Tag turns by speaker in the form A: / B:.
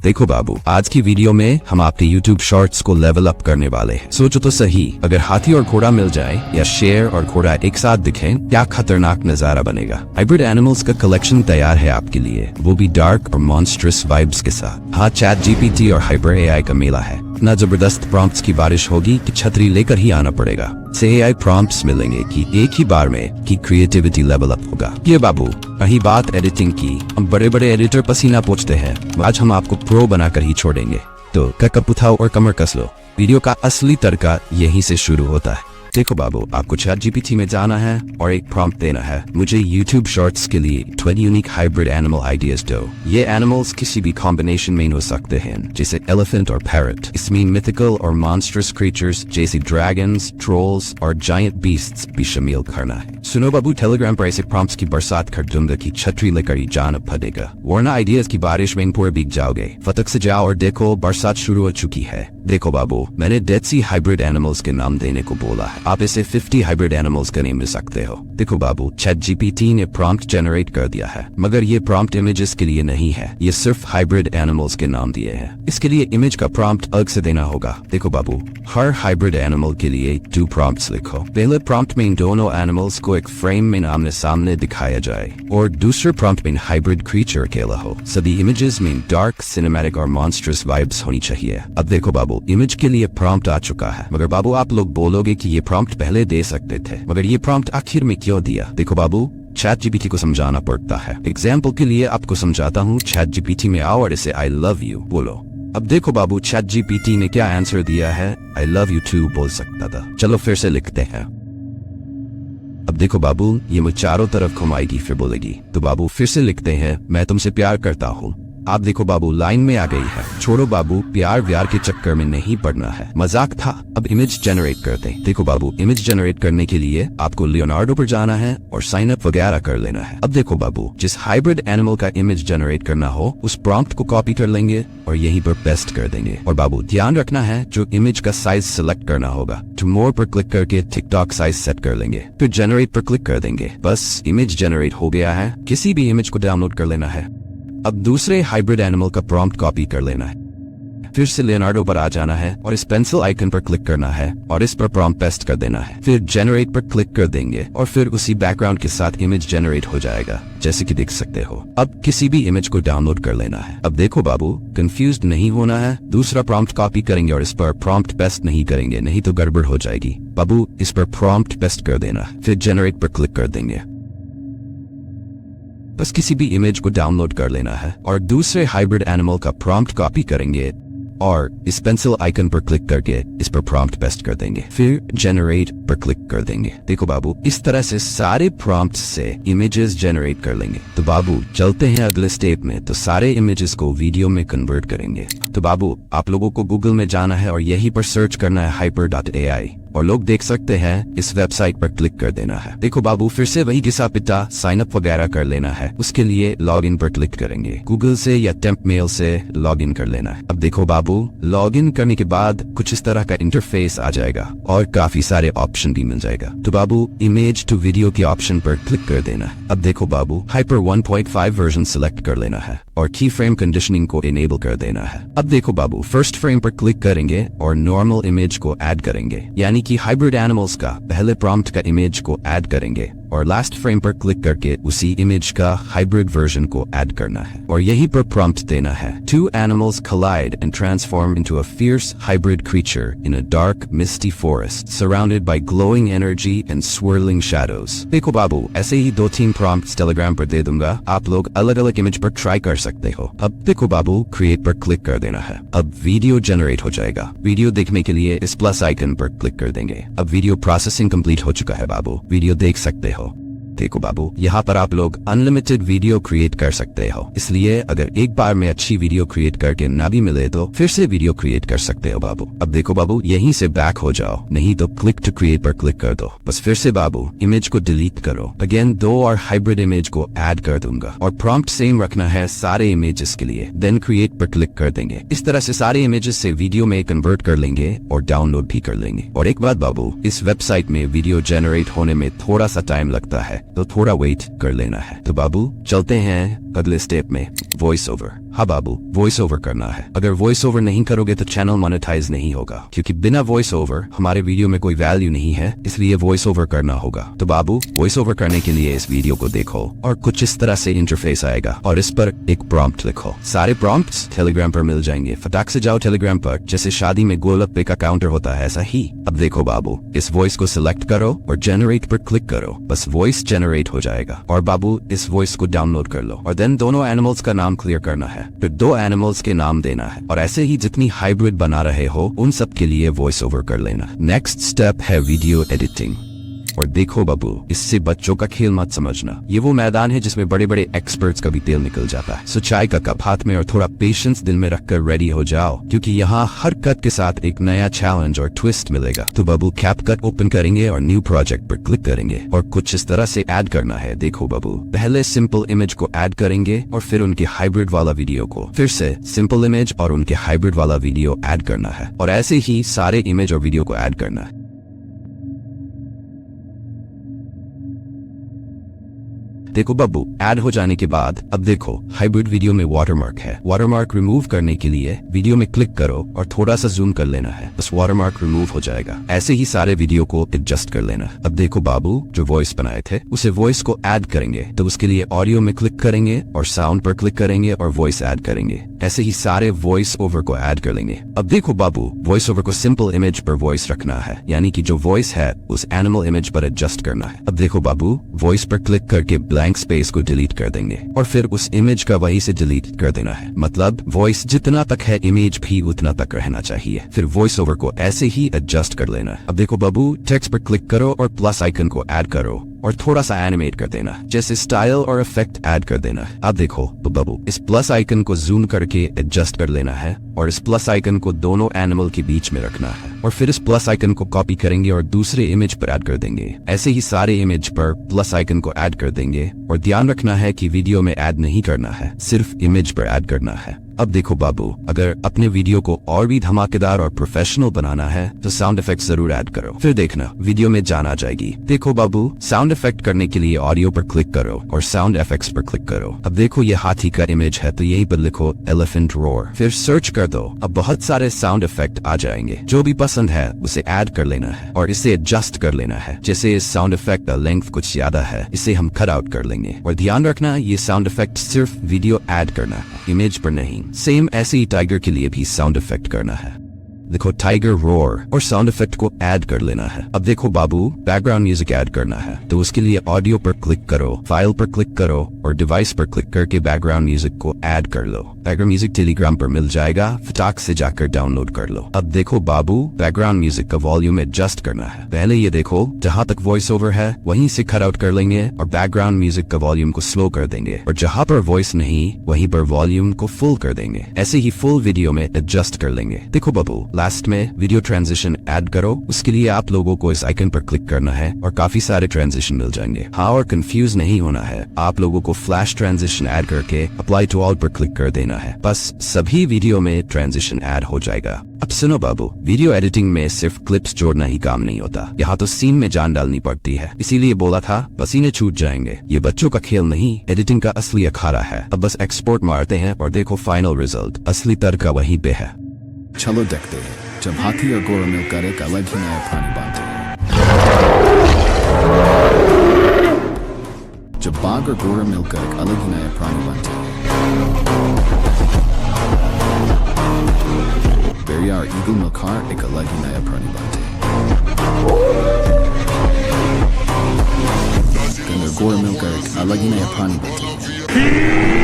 A: देखो बाबू, आज की वीडियो में हम आपके YouTube शॉर्ट्स को लेवल अप करने वाले हैं। सोचो तो सही, अगर हाथी और घोड़ा मिल जाए या शेर और घोड़ा एक साथ दिखें, क्या खतरनाक नजारा बनेगा। हाइब्रिड एनिमल्स का कलेक्शन तैयार है आपके लिए, वो भी डार्क और मॉन्स्ट्रस वाइब्स के साथ। हाँ, चैट जीपीटी और हाइपर एआई का मेला है। इतना जबरदस्त प्रॉम्प्ट्स की बारिश होगी कि छतरी लेकर ही आना पड़ेगा। से एआई प्रॉम्प्ट्स मिलेंगे कि एक ही बार में कि क्रिएटिविटी लेवल अप होगा। ये बाबू, रही बात एडिटिंग की, हम बड़े बड़े एडिटर पसीना पोंछते हैं, आज हम आपको प्रो बनाकर ही छोड़ेंगे। तो कप उठाओ और कमर कस लो, वीडियो का असली तड़का यहीं से शुरू होता है। देखो बाबू, आपको चैट जीपीटी में जाना है और एक प्रॉम्प्ट देना है, मुझे यूट्यूब शॉर्ट्स के लिए 20 यूनिक हाइब्रिड एनिमल आइडियाज दो। ये एनिमल्स किसी भी कॉम्बिनेशन में हो सकते हैं, जैसे एलिफेंट और पैरट। इसमें मिथिकल और मॉन्स्टरस क्रीचर्स जैसे ड्रैगन्स, ट्रोल्स और जायंट बीस्ट्स भी शामिल करना है। सुनो बाबू, टेलीग्राम पर ऐसे प्रॉम्प्ट्स की बरसात कर दूंगा कि छतरी लेकर ही जाना पड़ेगा, वरना आइडियाज की बारिश में पूरे भीग जाओगे। फटक से जाओ और देखो, बरसात शुरू हो चुकी है। देखो बाबू, मैंने डेड सी हाइब्रिड एनिमल्स के नाम देने को बोला है, आप इसे 50 हाइब्रिड एनिमल्स का नेम दे सकते हो। देखो बाबू, चैट जीपीटी ने प्रॉम्प्ट जनरेट कर दिया है, मगर ये प्रॉम्प्ट इमेजेस के लिए नहीं है, ये सिर्फ हाइब्रिड एनिमल्स के नाम दिए हैं। इसके लिए इमेज का प्रॉम्प्ट अलग से देना होगा। देखो बाबू, हर हाइब्रिड एनिमल के लिए 2 प्रॉम्प्ट्स लिखो। पहले प्रॉम्प्ट में इन दोनों एनिमल्स को एक फ्रेम में आमने सामने दिखाया जाए और दूसरे प्रॉम्प्ट में हाइब्रिड क्रीचर अकेला हो। सभी इमेजेस में डार्क, सिनेमैटिक और मॉन्स्टरस वाइब्स होनी चाहिए। अब देखो बाबू, इमेज के लिए प्रॉम्प्ट आ चुका है, मगर बाबू आप लोग बोलोगे कि ये प्रॉम्प्ट पहले दे सकते थे, मगर ये प्रॉम्प्ट आखिर में क्यों दिया। देखो बाबू, चैट जीपीटी को समझाना पड़ता है। एग्जाम्पल के लिए आपको समझाता हूँ, चैट जीपीटी में आओ और इसे आई लव यू बोलो। अब देखो बाबू, चैट जीपीटी ने क्या आंसर दिया है, आई लव यू टू बोल सकता था। चलो फिर से लिखते हैं। अब देखो बाबू, ये मुझे चारों तरफ घुमाएगी फिर बोलेगी। तो बाबू फिर से लिखते हैं, मैं तुमसे प्यार करता हूँ। आप देखो बाबू, लाइन में आ गई है। छोड़ो बाबू, प्यार व्यार के चक्कर में नहीं पड़ना है, मजाक था। अब इमेज जनरेट करते हैं। देखो बाबू, इमेज जनरेट करने के लिए आपको लियोनार्डो पर जाना है और साइन अप वगैरह कर लेना है। अब देखो बाबू, जिस हाइब्रिड एनिमल का इमेज जनरेट करना हो, उस प्रॉम्प्ट को कॉपी कर लेंगे और यहीं पर पेस्ट कर देंगे। और बाबू ध्यान रखना है, जो इमेज का साइज सिलेक्ट करना होगा, टू मोर पर क्लिक करके टिकटॉक साइज सेट कर लेंगे, फिर जनरेट पर क्लिक कर देंगे। बस इमेज जनरेट हो गया है। किसी भी इमेज को डाउनलोड कर लेना है। अब दूसरे हाइब्रिड एनिमल का प्रॉम्प्ट कॉपी कर लेना है, फिर से लियोनार्डो पर आ जाना है और इस पेंसिल आइकन पर क्लिक करना है और इस पर प्रॉम्प्ट पेस्ट कर देना है, फिर जनरेट पर क्लिक कर देंगे और फिर उसी बैकग्राउंड के साथ इमेज जनरेट हो जाएगा, जैसे कि देख सकते हो। अब किसी भी इमेज को डाउनलोड कर लेना है। अब देखो बाबू, कंफ्यूज्ड नहीं होना है, दूसरा प्रॉम्प्ट कॉपी करेंगे और इस पर प्रॉम्प्ट पेस्ट नहीं करेंगे, नहीं तो गड़बड़ हो जाएगी। बाबू इस पर प्रॉम्प्ट पेस्ट कर देना, फिर जनरेट पर क्लिक कर देंगे। बस किसी भी इमेज को डाउनलोड कर लेना है और दूसरे हाइब्रिड एनिमल का प्रॉम्प्ट कॉपी करेंगे और इस पेंसिल आइकन पर क्लिक करके इस पर प्रॉम्प्ट पेस्ट कर देंगे, फिर जनरेट पर क्लिक कर देंगे। देखो बाबू, इस तरह से सारे प्रॉम्प्ट्स से इमेजेस जनरेट कर लेंगे। तो बाबू चलते हैं अगले स्टेप में, तो सारे इमेजेस को वीडियो में कन्वर्ट करेंगे। तो बाबू आप लोगों को गूगल में जाना है और यहीं पर सर्च करना है hyper.ai और लोग देख सकते हैं, इस वेबसाइट पर क्लिक कर देना है। देखो बाबू, फिर से वही घिसा पिटा साइन अप वगैरह कर लेना है। उसके लिए लॉग इन पर क्लिक करेंगे, गूगल से या टेम्प मेल से लॉग इन कर लेना है। अब देखो बाबू, लॉग इन करने के बाद कुछ इस तरह का इंटरफेस आ जाएगा और काफी सारे ऑप्शन भी मिल जाएगा। तो बाबू इमेज टू वीडियो के ऑप्शन पर क्लिक कर देना है। अब देखो बाबू, हाइपर 1.5 वर्जन सिलेक्ट कर लेना है और की फ्रेम कंडीशनिंग को इनेबल कर देना है। अब देखो बाबू, फर्स्ट फ्रेम पर क्लिक करेंगे और नॉर्मल इमेज को ऐड करेंगे, यानी कि हाइब्रिड एनिमल्स का पहले प्रॉम्प्ट का इमेज को ऐड करेंगे और लास्ट फ्रेम पर क्लिक करके उसी इमेज का हाइब्रिड वर्जन को ऐड करना है और यहीं पर प्रॉम्प्ट देना है, 2 animals collide and transform into a fierce hybrid creature in a dark misty forest surrounded by glowing energy and swirling shadows। देखो बाबू, ऐसे ही 2-3 प्रॉम्प्ट्स टेलीग्राम पर दे दूंगा, आप लोग अलग अलग इमेज पर ट्राई कर सकते हो। अब देखो बाबू, क्रिएट पर क्लिक कर देना है। अब वीडियो जनरेट हो जाएगा। वीडियो देखने के लिए इस प्लस आइकन पर क्लिक कर देंगे। अब वीडियो प्रोसेसिंग कंप्लीट हो चुका है बाबू, वीडियो देख सकते हो। देखो बाबू, यहाँ पर आप लोग अनलिमिटेड वीडियो क्रिएट कर सकते हो, इसलिए अगर एक बार में अच्छी वीडियो क्रिएट करके ना भी मिले तो फिर से वीडियो क्रिएट कर सकते हो बाबू। अब देखो बाबू, यहीं से बैक हो जाओ, नहीं तो क्लिक टू क्रिएट पर क्लिक कर दो। बस फिर से बाबू इमेज को डिलीट करो। अगेन 2 और हाइब्रिड इमेज को ऐड कर दूंगा और प्रॉम्प्ट सेम रखना है सारे इमेजेस के लिए, देन क्रिएट पर क्लिक कर देंगे। इस तरह से सारे इमेजेस से वीडियो में कन्वर्ट कर लेंगे और डाउनलोड भी कर लेंगे। और एक बात बाबू, इस वेबसाइट में वीडियो जनरेट होने में थोड़ा सा टाइम लगता है, तो थोड़ा वेट कर लेना है। तो बाबू चलते हैं अगले स्टेप में, वॉइस ओवर। हाँ बाबू, वॉइस ओवर करना है। अगर वॉइस ओवर नहीं करोगे तो चैनल मोनेटाइज नहीं होगा, क्योंकि बिना वॉइस ओवर हमारे वीडियो में कोई वैल्यू नहीं है, इसलिए वॉइस ओवर करना होगा। तो बाबू, वॉइस ओवर करने के लिए इस वीडियो को देखो और कुछ इस तरह से इंटरफेस आएगा और इस पर एक प्रॉम्प्ट लिखो। सारे प्रॉम्प्ट्स टेलीग्राम पर मिल जाएंगे, फटाक से जाओ टेलीग्राम पर। जैसे शादी में गोलगप्पे का काउंटर होता है ऐसा ही। अब देखो बाबू, इस वॉइस को सिलेक्ट करो और जनरेट पर क्लिक करो, बस वॉइस जनरेट हो जाएगा। और बाबू, इस वॉइस को डाउनलोड कर लो और देन दोनों एनिमल्स का नाम क्लियर करना है, फिर 2 एनिमल्स के नाम देना है और ऐसे ही जितनी हाइब्रिड बना रहे हो उन सब के लिए वॉइस ओवर कर लेना। नेक्स्ट स्टेप है वीडियो एडिटिंग। और देखो बाबू, इससे बच्चों का खेल मत समझना, ये वो मैदान है जिसमें बड़े बड़े एक्सपर्ट्स का भी तेल निकल जाता है। सो चाय का कप हाथ में और थोड़ा पेशेंस दिल में रखकर रेडी हो जाओ, क्योंकि यहाँ हर कट के साथ एक नया चैलेंज और ट्विस्ट मिलेगा। तो बाबू, कैपकट ओपन करेंगे और न्यू प्रोजेक्ट पर क्लिक करेंगे और कुछ इस तरह से ऐड करना है। देखो बाबू, पहले सिंपल इमेज को ऐड करेंगे और फिर उनके हाइब्रिड वाला वीडियो को, फिर से सिंपल इमेज और उनके हाइब्रिड वाला वीडियो ऐड करना है और ऐसे ही सारे इमेज और वीडियो को ऐड करना है। देखो बाबू, ऐड हो जाने के बाद अब देखो हाइब्रिड वीडियो में वाटरमार्क है। वाटरमार्क रिमूव करने के लिए वीडियो में क्लिक करो और थोड़ा सा जूम कर लेना है, बस वाटरमार्क रिमूव हो जाएगा। ऐसे ही सारे वीडियो को एडजस्ट कर लेना। अब देखो बाबू, जो वॉइस बनाए थे उसे वॉइस को ऐड करेंगे, तो उसके लिए ऑडियो में क्लिक करेंगे और साउंड पर क्लिक करेंगे और वॉइस ऐड करेंगे। ऐसे ही सारे वॉइस ओवर को ऐड कर लेंगे। अब देखो बाबू, वॉइस ओवर को सिंपल इमेज पर वॉइस रखना है, यानी कि जो वॉइस है उस एनिमल इमेज पर एडजस्ट करना है। अब देखो बाबू, वॉइस पर क्लिक करके ब्लैंक स्पेस को डिलीट कर देंगे और फिर उस इमेज का वहीं से डिलीट कर देना है। मतलब वॉइस जितना तक है इमेज भी उतना तक रहना चाहिए। फिर वॉइस ओवर को ऐसे ही एडजस्ट कर लेना है। अब देखो बाबू, टेक्स्ट पर क्लिक करो और प्लस आइकन को ऐड करो और थोड़ा सा एनिमेट कर देना, जैसे स्टाइल और इफेक्ट ऐड कर देना है। अब देखो तो बाबू, इस प्लस आइकन को जूम करके एडजस्ट कर लेना है और इस प्लस आइकन को दोनों एनिमल के बीच में रखना है और फिर इस प्लस आइकन को कॉपी करेंगे और दूसरे इमेज पर ऐड कर देंगे। ऐसे ही सारे इमेज पर प्लस आइकन को ऐड कर देंगे और ध्यान रखना है कि वीडियो में ऐड नहीं करना है, सिर्फ इमेज पर ऐड करना है। अब देखो बाबू, अगर अपने वीडियो को और भी धमाकेदार और प्रोफेशनल बनाना है तो साउंड इफेक्ट जरूर ऐड करो, फिर देखना वीडियो में जान आ जाएगी। देखो बाबू, साउंड इफेक्ट करने के लिए ऑडियो पर क्लिक करो और साउंड इफेक्ट्स पर क्लिक करो। अब देखो ये हाथी का इमेज है तो यहीं पर लिखो एलिफेंट रोर, फिर सर्च कर दो। अब बहुत सारे साउंड इफेक्ट आ जाएंगे, जो भी पसंद है उसे ऐड कर लेना है और इसे एडजस्ट कर लेना है। जैसे इस साउंड इफेक्ट का लेंथ कुछ ज्यादा है, इसे हम कट आउट कर लेंगे और ध्यान रखना ये साउंड इफेक्ट सिर्फ वीडियो ऐड करना है, इमेज पर नहीं। सेम ऐसे ही टाइगर के लिए भी साउंड इफेक्ट करना है। देखो टाइगर रोर और साउंड इफेक्ट को ऐड कर लेना है। अब देखो बाबू, बैकग्राउंड म्यूजिक ऐड करना है तो उसके लिए ऑडियो पर क्लिक करो, फाइल पर क्लिक करो और डिवाइस पर क्लिक करके बैकग्राउंड म्यूजिक को ऐड कर लो। बैकग्राउंड म्यूजिक टेलीग्राम पर मिल जाएगा, फटाक से जाकर डाउनलोड कर लो। अब देखो बाबू, बैकग्राउंड म्यूजिक का वॉल्यूम एडजस्ट करना है। पहले ये देखो जहाँ तक वॉइस ओवर है वहीं से कट आउट कर लेंगे और बैकग्राउंड म्यूजिक का वॉल्यूम को स्लो कर देंगे और जहाँ पर वॉइस नहीं वहीं पर वॉल्यूम को फुल कर देंगे। ऐसे ही फुल वीडियो में एडजस्ट कर लेंगे। देखो बाबू, लास्ट में वीडियो ट्रांजिशन ऐड करो, उसके लिए आप लोगों को इस आइकन पर क्लिक करना है और काफी सारे ट्रांजिशन मिल जाएंगे। हाँ, और कंफ्यूज नहीं होना है, आप लोगों को फ्लैश ट्रांजिशन ऐड करके अप्लाई टू ऑल पर क्लिक कर देना है, बस सभी वीडियो में ट्रांजिशन ऐड हो जाएगा। अब सुनो बाबू, वीडियो एडिटिंग में सिर्फ क्लिप्स जोड़ना ही काम नहीं होता, यहाँ तो सीन में जान डालनी पड़ती है। इसीलिए बोला था पसीने छूट जाएंगे, ये बच्चों का खेल नहीं, एडिटिंग का असली अखाड़ा है। अब बस एक्सपोर्ट मारते हैं और देखो फाइनल रिजल्ट, असली तड़का वहीं पे है।
B: चलो देखते हैं जब हाथी और घोड़ा मिलकर एक अलग ही नया प्राणी बनते हैं। जब बाघ और घोड़ा मिलकर एक अलग ही नया प्राणी बनते हैं। बेरिया और ईगल मिलकर एक अलग ही नया प्राणी बनते हैं। गंगा और घोड़ा मिलकर एक अलग ही नया प्राणी बनते हैं।